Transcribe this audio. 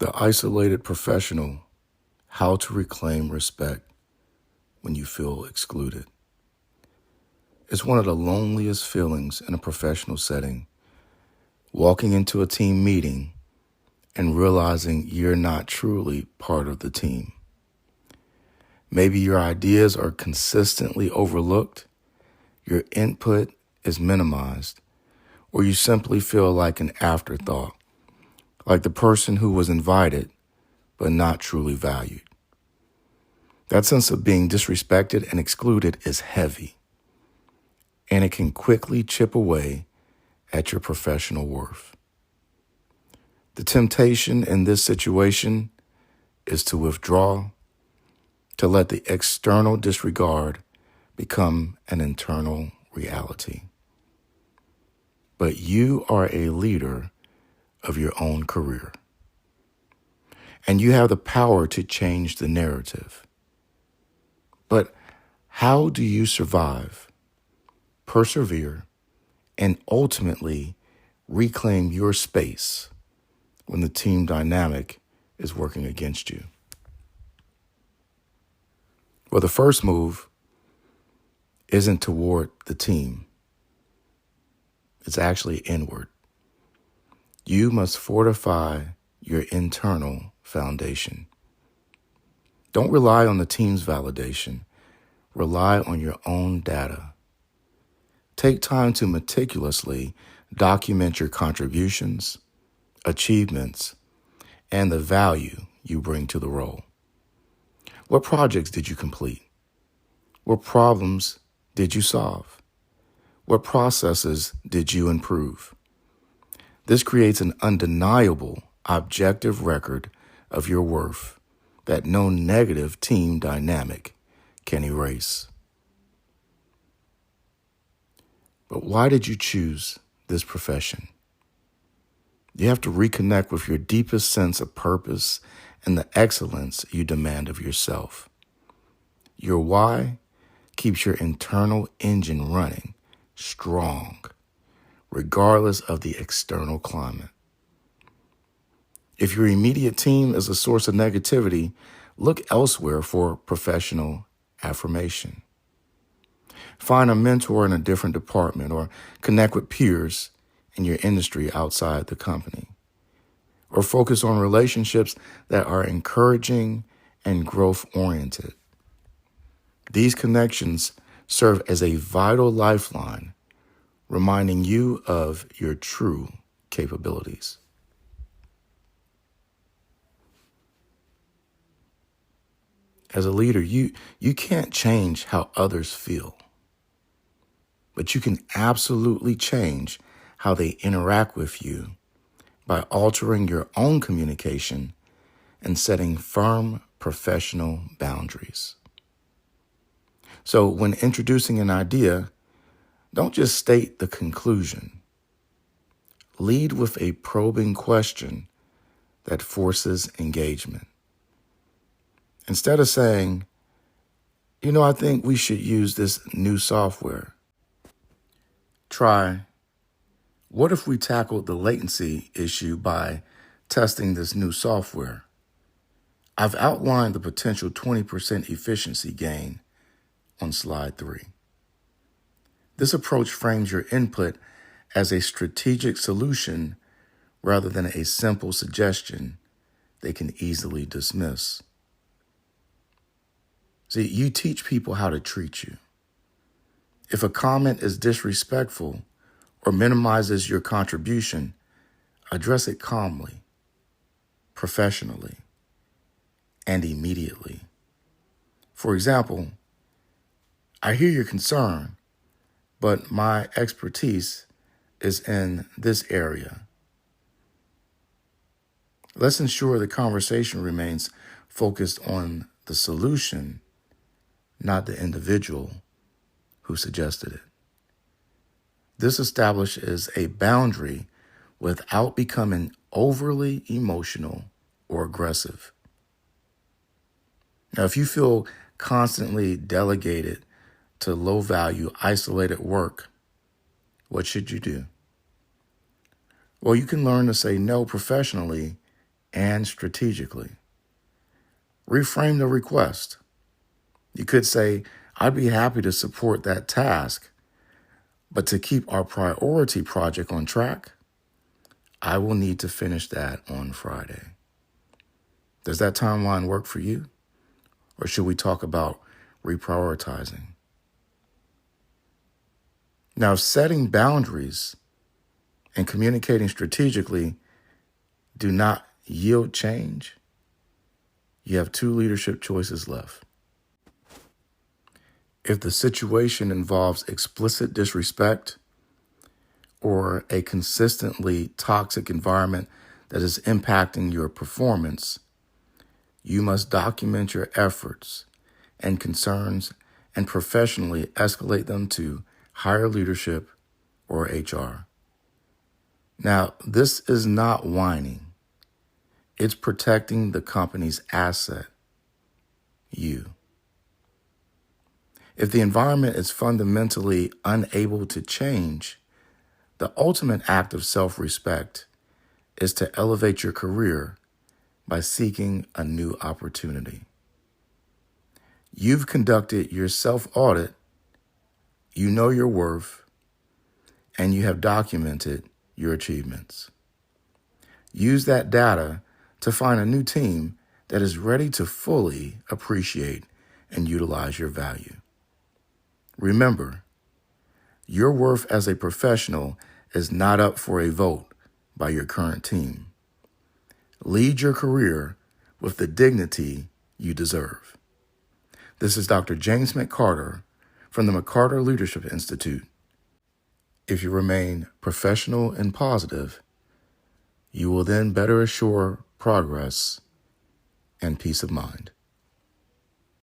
The Isolated Professional: How to Reclaim Respect When You Feel Excluded. It's one of the loneliest feelings in a professional setting, walking into a team meeting and realizing you're not truly part of the team. Maybe your ideas are consistently overlooked, your input is minimized, or you simply feel like an afterthought, like the person who was invited but not truly valued. That sense of being disrespected and excluded is heavy, and it can quickly chip away at your professional worth. The temptation in this situation is to withdraw, to let the external disregard become an internal reality. But you are a leader of your own career, and you have the power to change the narrative. But how do you survive, persevere, and ultimately reclaim your space when the team dynamic is working against you? Well, the first move isn't toward the team. It's actually inward. You must fortify your internal foundation. Don't rely on the team's validation. Rely on your own data. Take time to meticulously document your contributions, achievements, and the value you bring to the role. What projects did you complete? What problems did you solve? What processes did you improve? This creates an undeniable, objective record of your worth that no negative team dynamic can erase. But why did you choose this profession? You have to reconnect with your deepest sense of purpose and the excellence you demand of yourself. Your why keeps your internal engine running strong, regardless of the external climate. If your immediate team is a source of negativity, look elsewhere for professional affirmation. Find a mentor in a different department or connect with peers in your industry outside the company. Or focus on relationships that are encouraging and growth-oriented. These connections serve as a vital lifeline, reminding you of your true capabilities. As a leader, you can't change how others feel, but you can absolutely change how they interact with you by altering your own communication and setting firm professional boundaries. So when introducing an idea, don't just state the conclusion. Lead with a probing question that forces engagement. Instead of saying, I think we should use this new software, try, what if we tackled the latency issue by testing this new software? I've outlined the potential 20% efficiency gain on slide 3. This approach frames your input as a strategic solution rather than a simple suggestion they can easily dismiss. See, you teach people how to treat you. If a comment is disrespectful or minimizes your contribution, address it calmly, professionally, and immediately. For example, I hear your concern, but my expertise is in this area. Let's ensure the conversation remains focused on the solution, not the individual who suggested it. This establishes a boundary without becoming overly emotional or aggressive. Now, if you feel constantly delegated to low-value, isolated work, what should you do? Well, you can learn to say no professionally and strategically. Reframe the request. You could say, I'd be happy to support that task, but to keep our priority project on track, I will need to finish that on Friday. Does that timeline work for you? Or should we talk about reprioritizing? Now, setting boundaries and communicating strategically do not yield change. You have two leadership choices left. If the situation involves explicit disrespect or a consistently toxic environment that is impacting your performance, you must document your efforts and concerns and professionally escalate them to higher leadership or HR. Now, this is not whining. It's protecting the company's asset, you. If the environment is fundamentally unable to change, the ultimate act of self-respect is to elevate your career by seeking a new opportunity. You've conducted your self-audit, you know your worth, and you have documented your achievements. Use that data to find a new team that is ready to fully appreciate and utilize your value. Remember, your worth as a professional is not up for a vote by your current team. Lead your career with the dignity you deserve. This is Dr. James McCarter from the McCarter Leadership Institute. If you remain professional and positive, you will then better assure progress and peace of mind.